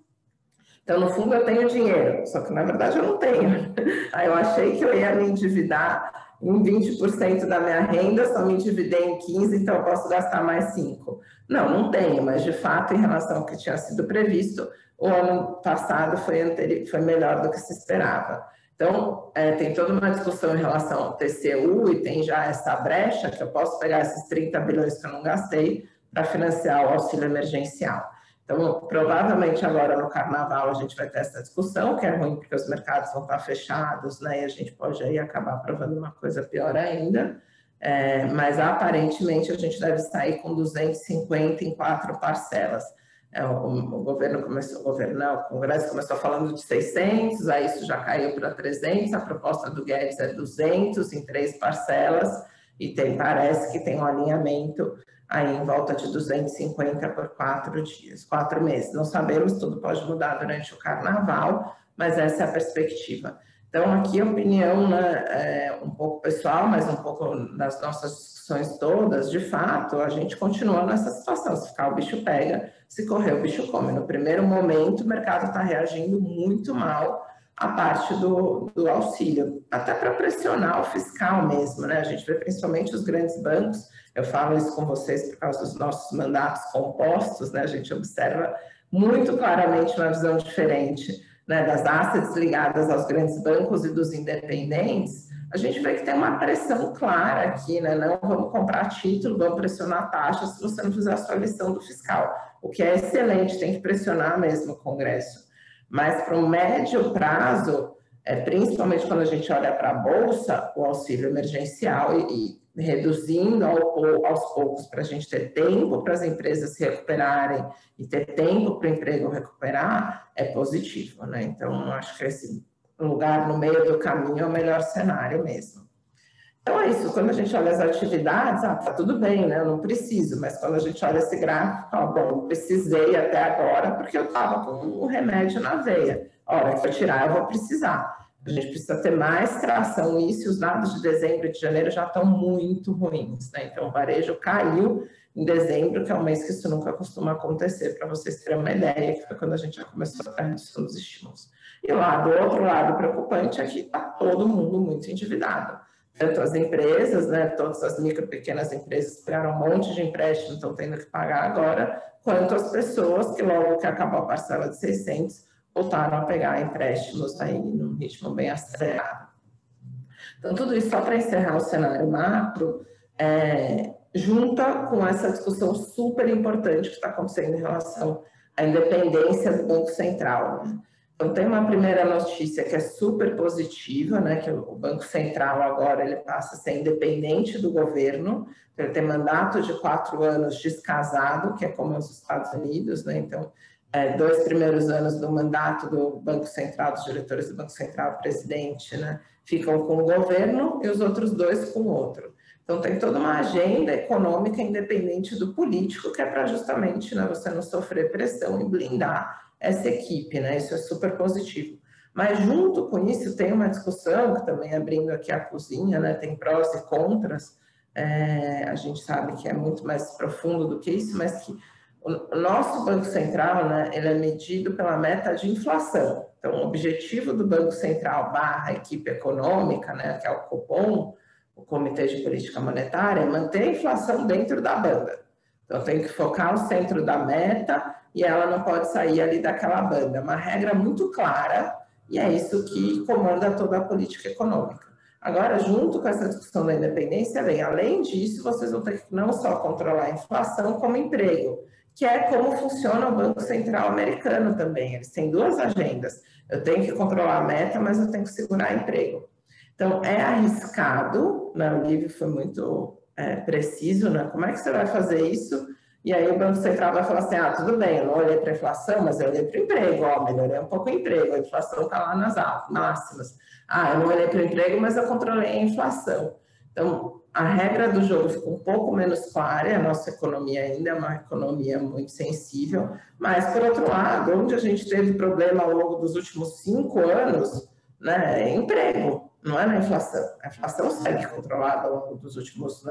Então, no fundo, eu tenho dinheiro, só que, na verdade, eu não tenho. Aí eu achei que eu ia me endividar em 20% da minha renda, só me endividei em 15%, então eu posso gastar mais 5%. Não tenho, mas, de fato, em relação ao que tinha sido previsto, o ano passado foi melhor do que se esperava. Então, tem toda uma discussão em relação ao TCU e tem já essa brecha que eu posso pegar esses 30 bilhões que eu não gastei para financiar o auxílio emergencial. Então, provavelmente agora no Carnaval a gente vai ter essa discussão, que é ruim porque os mercados vão estar fechados, né? E a gente pode aí acabar aprovando uma coisa pior ainda. Mas aparentemente a gente deve sair com 250 em 4 parcelas. O Congresso começou falando de 600, aí isso já caiu para 300, a proposta do Guedes é 200 em 3 parcelas, e parece que tem um alinhamento aí em volta de 250 por 4 dias, 4 meses. Não sabemos, tudo pode mudar durante o Carnaval, mas essa é a perspectiva. Então, aqui a opinião, né, um pouco pessoal, mas um pouco das nossas discussões todas, de fato, a gente continua nessa situação. Se ficar, o bicho pega, se correr, o bicho come. No primeiro momento, o mercado está reagindo muito mal à parte do auxílio, até para pressionar o fiscal mesmo, né? A gente vê principalmente os grandes bancos, eu falo isso com vocês por causa dos nossos mandatos compostos, né? A gente observa muito claramente uma visão diferente, né, das assets ligadas aos grandes bancos e dos independentes. A gente vê que tem uma pressão clara aqui, né? Não vamos comprar título, vamos pressionar taxas se você não fizer a sua lição do fiscal, o que é excelente, tem que pressionar mesmo o Congresso. Mas para o médio prazo, principalmente quando a gente olha para a Bolsa, o auxílio emergencial e reduzindo aos poucos para a gente ter tempo para as empresas se recuperarem e ter tempo para o emprego recuperar, é positivo, né? Então, acho que esse lugar no meio do caminho é o melhor cenário mesmo. Então, é isso. Quando a gente olha as atividades, tá tudo bem, né? Eu não preciso, mas quando a gente olha esse gráfico, bom, precisei até agora porque eu estava com o remédio na veia. A hora que eu tirar, eu vou precisar. A gente precisa ter mais tração nisso, e os dados de dezembro e de janeiro já estão muito ruins, né? Então, o varejo caiu em dezembro, que é um mês que isso nunca costuma acontecer, para vocês terem uma ideia, que foi quando a gente já começou a redução dos estímulos. E lá, do outro lado preocupante, é que está todo mundo muito endividado. Tanto as empresas, né, todas as micro e pequenas empresas pegaram um monte de empréstimo, estão tendo que pagar agora, quanto as pessoas que logo que acabou a parcela de 600, voltaram a pegar empréstimos aí num ritmo bem acelerado. Então, tudo isso só para encerrar o cenário macro, junta com essa discussão super importante que está acontecendo em relação à independência do Banco Central, né? Então, tem uma primeira notícia que é super positiva, né, que o Banco Central agora ele passa a ser independente do governo, ele tem mandato de 4 anos descasado, que é como os Estados Unidos, né? Então, 2 primeiros anos do mandato do Banco Central, dos diretores do Banco Central, presidente, né, ficam com o governo e os outros 2 com o outro. Então, tem toda uma agenda econômica independente do político, que é para justamente, né, você não sofrer pressão e blindar essa equipe, né? Isso é super positivo. Mas junto com isso tem uma discussão, que também abrindo aqui a cozinha, né? Tem prós e contras, a gente sabe que é muito mais profundo do que isso, mas que o nosso Banco Central, né, ele é medido pela meta de inflação. Então, o objetivo do Banco Central / equipe econômica, né, que é o Copom, o Comitê de Política Monetária, é manter a inflação dentro da banda. Então, tem que focar o centro da meta e ela não pode sair ali daquela banda. É uma regra muito clara e é isso que comanda toda a política econômica. Agora, junto com essa discussão da independência, vem, além disso, vocês vão ter que não só controlar a inflação, como emprego, que é como funciona o Banco Central americano também. Eles têm 2 agendas. Eu tenho que controlar a meta, mas eu tenho que segurar emprego. Então, é arriscado, né? O livro foi muito preciso, né? Como é que você vai fazer isso? E aí o Banco Central vai falar assim, tudo bem, eu não olhei para a inflação, mas eu olhei para o emprego, melhorei um pouco o emprego, a inflação está lá nas máximas. Eu não olhei para o emprego, mas eu controlei a inflação. Então, a regra do jogo fica um pouco menos clara, a nossa economia ainda é uma economia muito sensível, mas, por outro lado, onde a gente teve problema ao longo dos últimos 5 anos, né, é emprego, não é na inflação. A inflação segue controlada ao longo dos últimos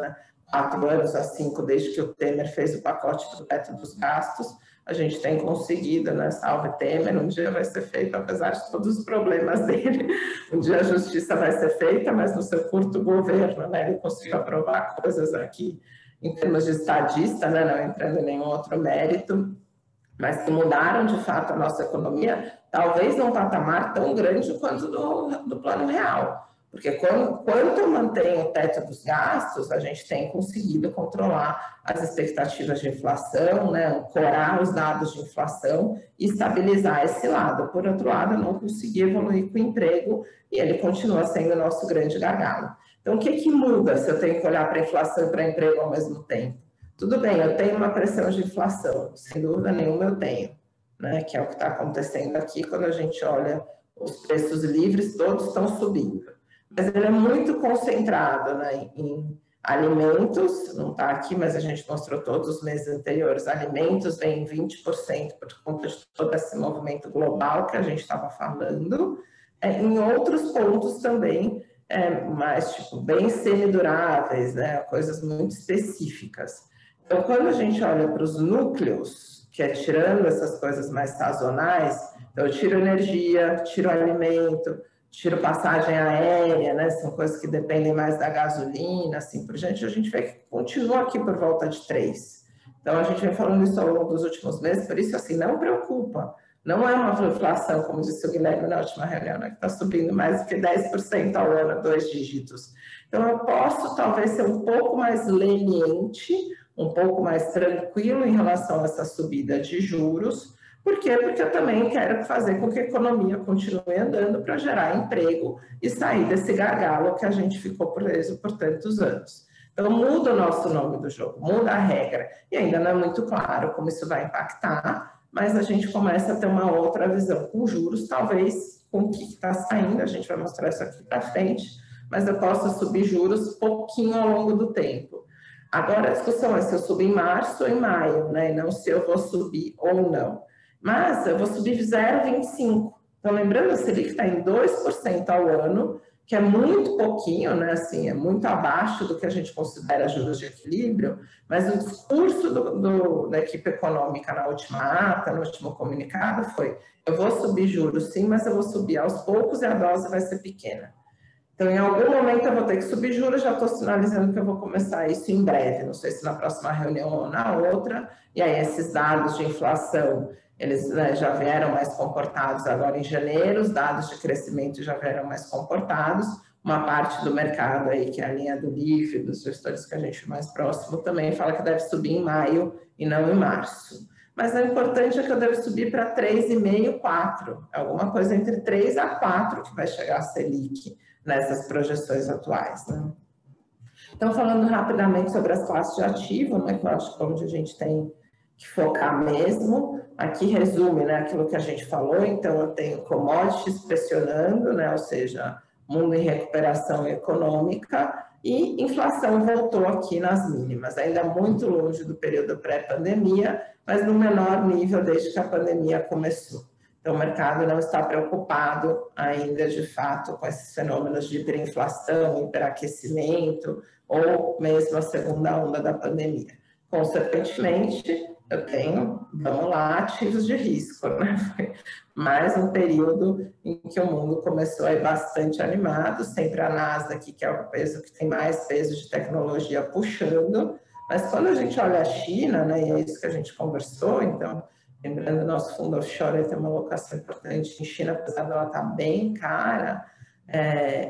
4 anos a 5, desde que o Temer fez o pacote do teto dos gastos, a gente tem conseguido, né, salve Temer, um dia vai ser feito, apesar de todos os problemas dele, um dia a justiça vai ser feita, mas no seu curto governo, né, ele conseguiu aprovar coisas aqui em termos de estadista, né, não entrando em nenhum outro mérito, mas que mudaram de fato a nossa economia, talvez num patamar tão grande quanto do plano real. Porque quanto eu mantenho o teto dos gastos, a gente tem conseguido controlar as expectativas de inflação, né, ancorar os dados de inflação e estabilizar esse lado. Por outro lado, eu não consegui evoluir com o emprego e ele continua sendo o nosso grande gargalo. Então, o que muda se eu tenho que olhar para a inflação e para o emprego ao mesmo tempo? Tudo bem, eu tenho uma pressão de inflação, sem dúvida nenhuma eu tenho, né, que é o que está acontecendo aqui quando a gente olha os preços livres, todos estão subindo. Mas ele é muito concentrado, né, em alimentos, não está aqui, mas a gente mostrou todos os meses anteriores, alimentos vem em 20% por conta de todo esse movimento global que a gente estava falando, em outros pontos também, mais tipo, bens semiduráveis, né, coisas muito específicas. Então, quando a gente olha para os núcleos, que é tirando essas coisas mais sazonais, então eu tiro energia, tiro alimento, tiro passagem aérea, né? São coisas que dependem mais da gasolina, assim por diante, a gente vê que continua aqui por volta de 3. Então, a gente vem falando isso ao longo dos últimos meses, por isso, assim, não preocupa. Não é uma inflação, como disse o Guilherme na última reunião, né, que está subindo mais do que 10% ao ano, 2 dígitos. Então, eu posso, talvez, ser um pouco mais leniente, um pouco mais tranquilo em relação a essa subida de juros. Por quê? Porque eu também quero fazer com que a economia continue andando para gerar emprego e sair desse gargalo que a gente ficou preso por tantos anos. Então, muda o nosso nome do jogo, muda a regra. E ainda não é muito claro como isso vai impactar, mas a gente começa a ter uma outra visão com juros, talvez com o que está saindo, a gente vai mostrar isso aqui para frente, mas eu posso subir juros pouquinho ao longo do tempo. Agora a discussão é se eu subir em março ou em maio, né? E não se eu vou subir ou não. Mas eu vou subir 0,25. Então, lembrando, a Selic está em 2% ao ano, que é muito pouquinho, né? Assim, é muito abaixo do que a gente considera juros de equilíbrio, mas o discurso da equipe econômica na última ata, no último comunicado, foi: eu vou subir juros sim, mas eu vou subir aos poucos e a dose vai ser pequena. Então, em algum momento eu vou ter que subir juros, já estou sinalizando que eu vou começar isso em breve, não sei se na próxima reunião ou na outra, e aí esses dados de inflação, eles, né, já vieram mais comportados agora em janeiro, os dados de crescimento já vieram mais comportados, uma parte do mercado aí, que é a linha do LIFE, dos gestores que a gente é mais próximo, também fala que deve subir em maio e não em março. Mas o importante é que eu devo subir para 3,5, 4, alguma coisa entre 3 a 4 que vai chegar a Selic nessas projeções atuais, né? Então, falando rapidamente sobre as classes de ativo, né, que eu acho que é onde a gente tem que focar mesmo, aqui resume, né, aquilo que a gente falou. Então, eu tenho commodities pressionando, né, ou seja, mundo em recuperação econômica, e inflação voltou aqui nas mínimas, ainda muito longe do período pré-pandemia, mas no menor nível desde que a pandemia começou. Então, o mercado não está preocupado ainda, de fato, com esses fenômenos de hiperinflação, hiperaquecimento, ou mesmo a segunda onda da pandemia. Consequentemente, eu tenho, vamos lá, ativos de risco, né? Foi mais um período em que o mundo começou a ir bastante animado, sempre a Nasdaq, que é o peso que tem mais peso de tecnologia, puxando. Mas quando a gente olha a China, né, e é isso que a gente conversou, então, lembrando, o nosso fundo offshore tem uma alocação importante em China, apesar dela estar bem cara,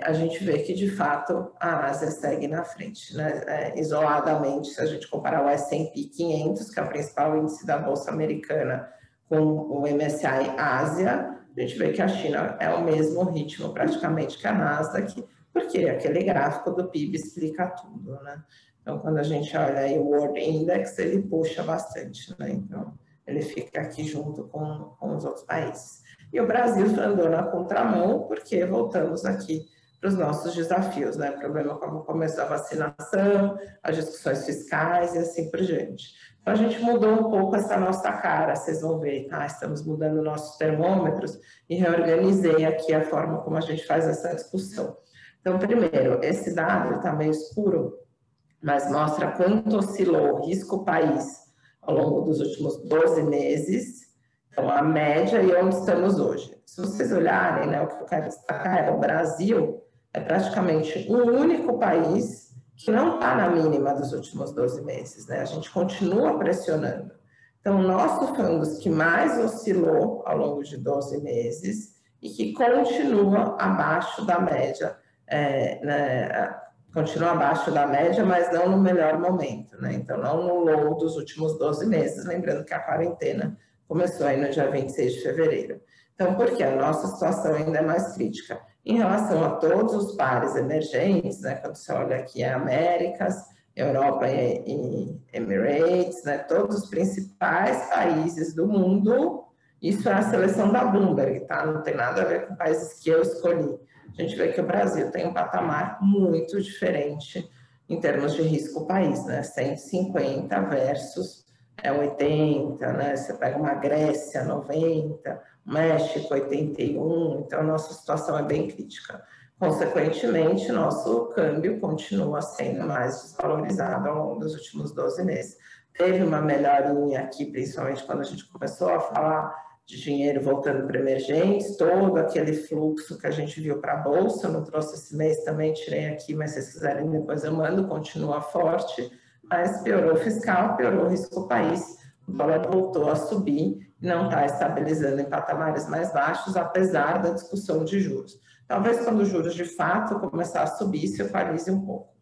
a gente vê que, de fato, a Ásia segue na frente, né? Isoladamente, se a gente comparar o S&P 500, que é o principal índice da Bolsa Americana, com o MSCI Ásia, a gente vê que a China é o mesmo ritmo praticamente que a Nasdaq, porque aquele gráfico do PIB explica tudo, né? Então, quando a gente olha aí o World Index, ele puxa bastante, né? Então, ele fica aqui junto com os outros países. E o Brasil andou na contramão, porque voltamos aqui para os nossos desafios, né? Problema com o começo da vacinação, as discussões fiscais e assim por diante. Então, a gente mudou um pouco essa nossa cara, vocês vão ver, tá? Estamos mudando nossos termômetros e reorganizei aqui a forma como a gente faz essa discussão. Então, primeiro, esse dado está meio escuro, mas mostra quanto oscilou o risco país ao longo dos últimos 12 meses, então a média e onde estamos hoje. Se vocês olharem, né, o que eu quero destacar é o Brasil é praticamente o único país que não está na mínima dos últimos 12 meses, né? A gente continua pressionando. Então, o nosso foi um dos que mais oscilou ao longo de 12 meses e que continua abaixo da média, continua abaixo da média, mas não no melhor momento, né? Então, não no low dos últimos 12 meses, lembrando que a quarentena começou aí no dia 26 de fevereiro. Então, por que a nossa situação ainda é mais crítica? Em relação a todos os pares emergentes, né? Quando você olha aqui a Américas, Europa e Emirates, né? Todos os principais países do mundo, isso é a seleção da Bloomberg, tá? Não tem nada a ver com países que eu escolhi. A gente vê que o Brasil tem um patamar muito diferente em termos de risco país, né? 150 versus 80, né? Você pega uma Grécia, 90, México, 81, então a nossa situação é bem crítica. Consequentemente, nosso câmbio continua sendo mais desvalorizado ao longo dos últimos 12 meses. Teve uma melhorinha aqui, principalmente quando a gente começou a falar de dinheiro voltando para emergentes, todo aquele fluxo que a gente viu para a Bolsa, não trouxe esse mês também, tirei aqui, mas se vocês quiserem depois eu mando, continua forte, mas piorou o fiscal, piorou o risco país, o dólar voltou a subir, não está estabilizando em patamares mais baixos, apesar da discussão de juros. Talvez quando os juros de fato começar a subir, se equalize um pouco.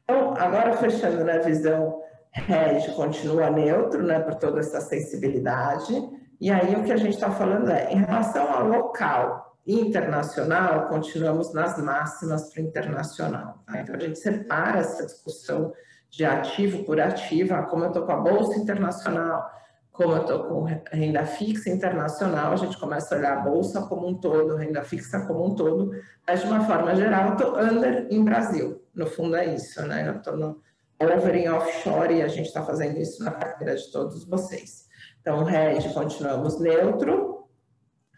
Então, agora fechando na visão hedge, continua neutro, né, por toda essa sensibilidade. E aí o que a gente está falando é, em relação ao local e internacional, continuamos nas máximas para o internacional. Tá? Então a gente separa essa discussão de ativo por ativo, como eu estou com a Bolsa Internacional, como eu estou com renda fixa internacional, a gente começa a olhar a Bolsa como um todo, renda fixa como um todo, mas de uma forma geral eu estou under em Brasil, no fundo é isso, né? Eu estou no over em offshore e a gente está fazendo isso na carteira de todos vocês. Então, o hedge continuamos neutro,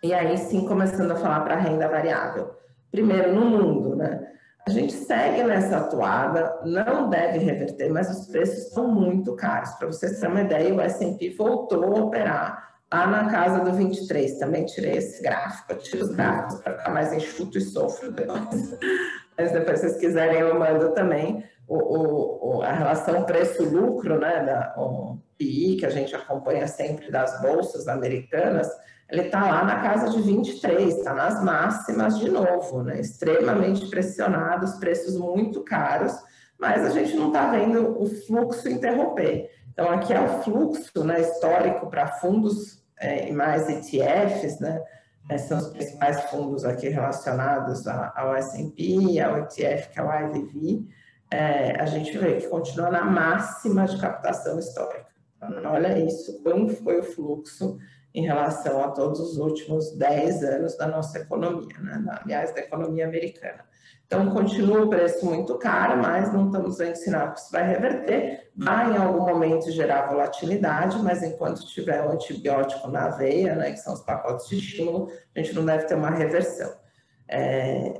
e aí sim começando a falar para a renda variável. Primeiro, no mundo, né? A gente segue nessa atuada, não deve reverter, mas os preços estão muito caros. Para vocês terem uma ideia, o S&P voltou a operar lá na casa do 23. Também tirei esse gráfico, eu tiro os gráficos para ficar mais enxuto e sofro depois. Mas depois, se vocês quiserem, eu mando também a relação preço-lucro, né, o PI, que a gente acompanha sempre das bolsas americanas, ele está lá na casa de 23, está nas máximas de novo, né, extremamente pressionados, preços muito caros, mas a gente não está vendo o fluxo interromper. Então, aqui é o fluxo, né, histórico para fundos e mais ETFs, né, são os principais fundos aqui relacionados ao S&P, ao ETF, que é o IVV, a gente vê que continua na máxima de captação histórica. Então, olha isso, como foi o fluxo em relação a todos os últimos 10 anos da nossa economia, né? Aliás, da economia americana. Então, continua o preço muito caro, mas não estamos vendo sinal que isso vai reverter. Vai, em algum momento, gerar volatilidade, mas enquanto tiver o antibiótico na veia, né, que são os pacotes de estímulo, a gente não deve ter uma reversão.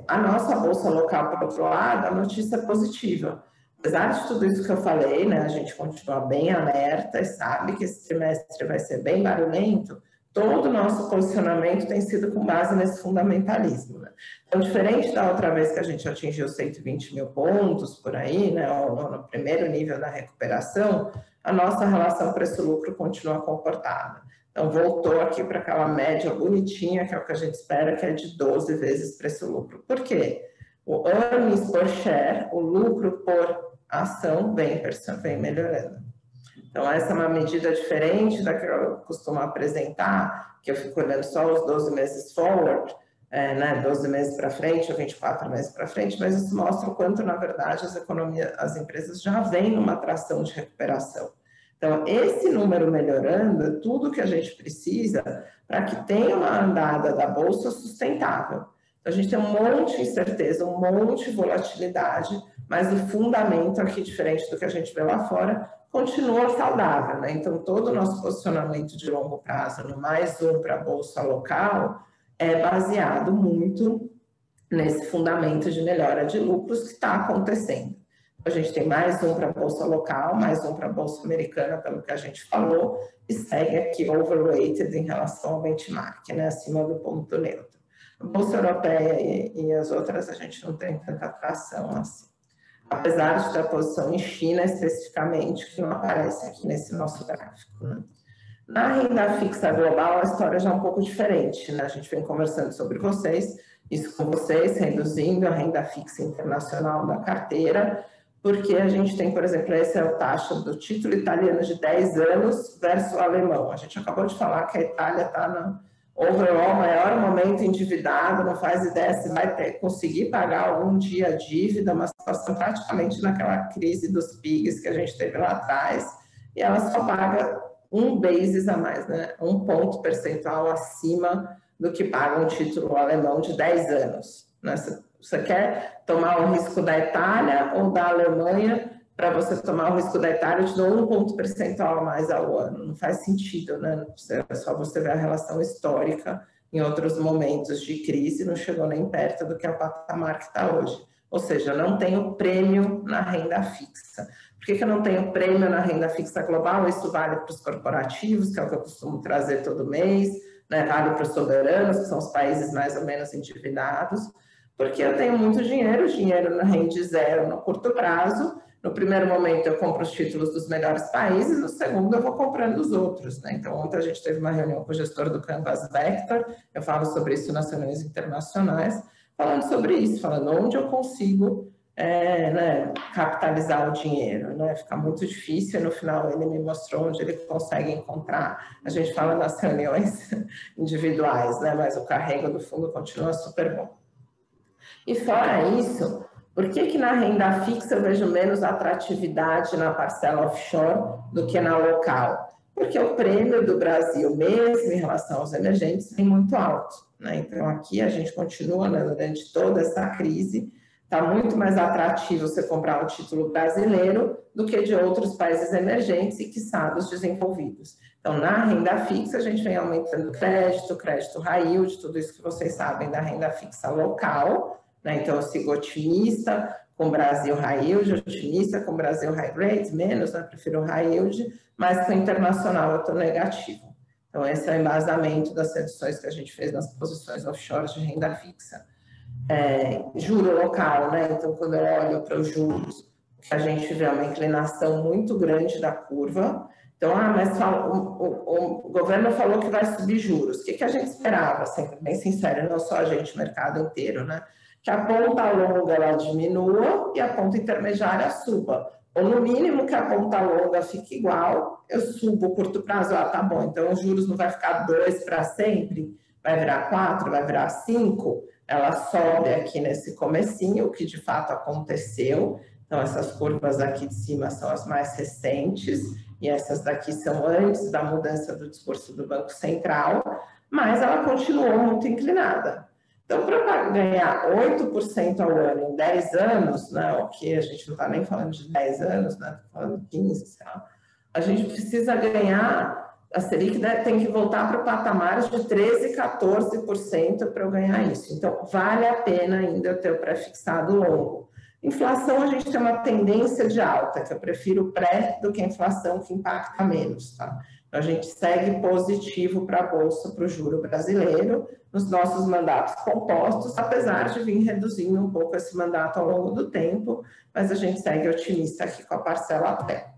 A nossa bolsa local, por outro lado, a notícia é positiva. Apesar de tudo isso que eu falei, né, a gente continua bem alerta e sabe que esse trimestre vai ser bem barulhento, todo o nosso posicionamento tem sido com base nesse fundamentalismo. Né? Então, diferente da outra vez que a gente atingiu 120 mil pontos por aí, né, no primeiro nível da recuperação, a nossa relação preço-lucro continua comportada. Então, voltou aqui para aquela média bonitinha, que é o que a gente espera, que é de 12 vezes preço-lucro. Por quê? O earnings por share, o lucro por ação, vem melhorando. Então, essa é uma medida diferente da que eu costumo apresentar, que eu fico olhando só os 12 meses forward, né, 12 meses para frente ou 24 meses para frente, mas isso mostra o quanto, na verdade, as empresas já vêm numa tração de recuperação. Então, esse número melhorando é tudo que a gente precisa para que tenha uma andada da bolsa sustentável. Então, a gente tem um monte de incerteza, um monte de volatilidade, mas o fundamento aqui, diferente do que a gente vê lá fora, continua saudável, né? Então, todo o nosso posicionamento de longo prazo, no mais um para a bolsa local, é baseado muito nesse fundamento de melhora de lucros que está acontecendo. A gente tem mais um para a bolsa local, mais um para a bolsa americana, pelo que a gente falou, e segue aqui overweighted em relação ao benchmark, né, acima do ponto neutro. A bolsa europeia e as outras a gente não tem tanta atração assim. Apesar de ter a posição em China especificamente, que não aparece aqui nesse nosso gráfico. Né? Na renda fixa global, a história já é um pouco diferente, né? A gente vem conversando sobre isso com vocês, reduzindo a renda fixa internacional da carteira, porque a gente tem, por exemplo, essa é a taxa do título italiano de 10 anos versus o alemão. A gente acabou de falar que a Itália está no overall maior momento endividado, não faz ideia se vai conseguir pagar algum dia a dívida, uma situação praticamente naquela crise dos PIGs que a gente teve lá atrás, e ela só paga um basis a mais, né? 1 ponto percentual acima do que paga um título alemão de 10 anos. Né? Você quer tomar o risco da Itália ou da Alemanha? Para você tomar o risco da Itália, eu te dou 1 ponto percentual a mais ao ano. Não faz sentido, né? É só você ver a relação histórica em outros momentos de crise, não chegou nem perto do que é o patamar que está hoje. Ou seja, não tenho prêmio na renda fixa. Por que eu não tenho prêmio na renda fixa global? Isso vale para os corporativos, que é o que eu costumo trazer todo mês, né? Vale para os soberanos, que são os países mais ou menos endividados, porque eu tenho muito dinheiro, o dinheiro rende zero no curto prazo. No primeiro momento eu compro os títulos dos melhores países, no segundo eu vou comprando os outros, né? Então ontem a gente teve uma reunião com o gestor do Canvas Vector, eu falo sobre isso nas reuniões internacionais, falando sobre isso, falando onde eu consigo né, capitalizar o dinheiro, né? Fica muito difícil, e no final ele me mostrou onde ele consegue encontrar. A gente fala nas reuniões individuais, né? Mas o carrego do fundo continua super bom. E fora isso, por que na renda fixa eu vejo menos atratividade na parcela offshore do que na local? Porque o prêmio do Brasil, mesmo em relação aos emergentes, é muito alto, né? Então aqui a gente continua, né, durante toda essa crise, está muito mais atrativo você comprar um título brasileiro do que de outros países emergentes e, quiçá, dos desenvolvidos. Então, na renda fixa, a gente vem aumentando crédito high yield, tudo isso que vocês sabem da renda fixa local, né? Então, eu sigo otimista com Brasil high yield, otimista com Brasil high grade, menos, né? Prefiro high yield, mas com o internacional eu estou negativo. Então, esse é o embasamento das reduções que a gente fez nas posições offshore de renda fixa. Juro local, né? Então, quando eu olho para os juros, a gente vê uma inclinação muito grande da curva. Então, mas o governo falou que vai subir juros. O que a gente esperava? Sempre bem sincero, não só a gente, o mercado inteiro, né? Que a ponta longa ela diminua e a ponta intermediária suba. Ou no mínimo que a ponta longa fique igual, eu subo o curto prazo, tá bom, então os juros não vai ficar 2 para sempre, vai virar 4, vai virar 5, ela sobe aqui nesse comecinho, o que de fato aconteceu. Então, essas curvas aqui de cima são as mais recentes, e essas daqui são antes da mudança do discurso do Banco Central, mas ela continuou muito inclinada. Então, para ganhar 8% ao ano em 10 anos, né, o que a gente não está nem falando de 10 anos, né, está falando de 15, sei lá, a gente precisa ganhar. A Selic tem que voltar para patamares de 13%, 14% para eu ganhar isso. Então, vale a pena ainda ter o pré-fixado longo. Inflação, a gente tem uma tendência de alta, que eu prefiro pré do que a inflação, que impacta menos, tá? Então, a gente segue positivo para a Bolsa, para o juro brasileiro, nos nossos mandatos compostos, apesar de vir reduzindo um pouco esse mandato ao longo do tempo, mas a gente segue otimista aqui com a parcela pré.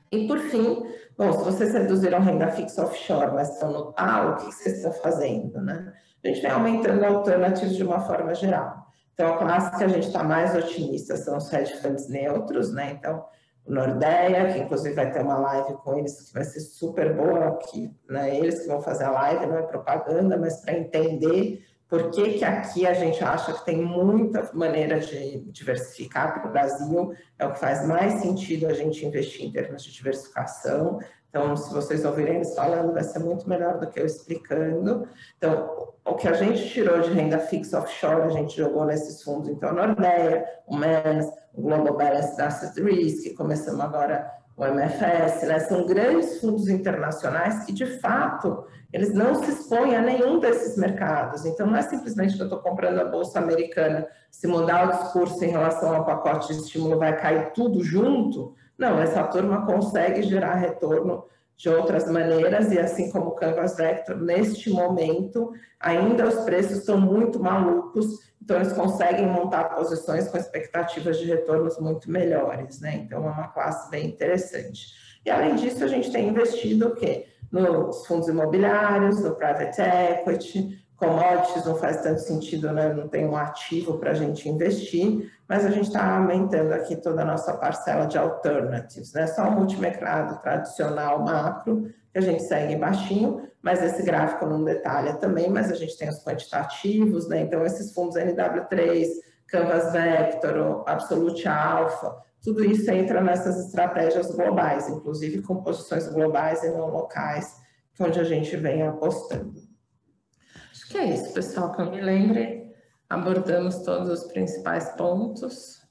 E, por fim, bom, se vocês reduziram renda fixa offshore, mas estão no TAL, o que vocês estão fazendo, né? A gente vem aumentando alternativos de uma forma geral. Então, a classe que a gente está mais otimista são os hedge funds neutros, né? Então, o Nordea, que inclusive vai ter uma live com eles, que vai ser super boa, aqui, né? Eles que vão fazer a live, não é propaganda, mas para entender por que aqui a gente acha que tem muita maneira de diversificar para o Brasil, é o que faz mais sentido a gente investir em termos de diversificação. Então, se vocês ouvirem eles falando, vai ser muito melhor do que eu explicando. Então, o que a gente tirou de renda fixa offshore, a gente jogou nesses fundos, então, a Nordea, o MENS, o Global Balanced Asset Risk, começamos agora o MFS, né? São grandes fundos internacionais que, de fato, eles não se expõem a nenhum desses mercados. Então, não é simplesmente que eu estou comprando a Bolsa Americana, se mudar o discurso em relação ao pacote de estímulo, vai cair tudo junto. Não, essa turma consegue gerar retorno de outras maneiras, e assim como o Canvas Vector, neste momento, ainda os preços estão muito malucos, então eles conseguem montar posições com expectativas de retornos muito melhores, né? Então é uma classe bem interessante. E além disso, a gente tem investido o quê? nos fundos imobiliários, no private equity, commodities não faz tanto sentido, né? Não tem um ativo para a gente investir, mas a gente está aumentando aqui toda a nossa parcela de alternatives, né? Só o multimercado tradicional macro, que a gente segue baixinho, mas esse gráfico não detalha também, mas a gente tem os quantitativos, né? Então, esses fundos NW3, Canvas Vector, Absolute Alpha, tudo isso entra nessas estratégias globais, inclusive com posições globais e não locais, que é onde a gente vem apostando. Acho que é isso, pessoal, que eu me lembre. Abordamos todos os principais pontos.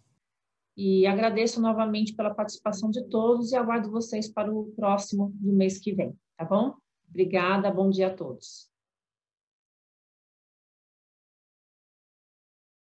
E agradeço novamente pela participação de todos e aguardo vocês para o próximo do mês que vem, tá bom? Obrigada, bom dia a todos.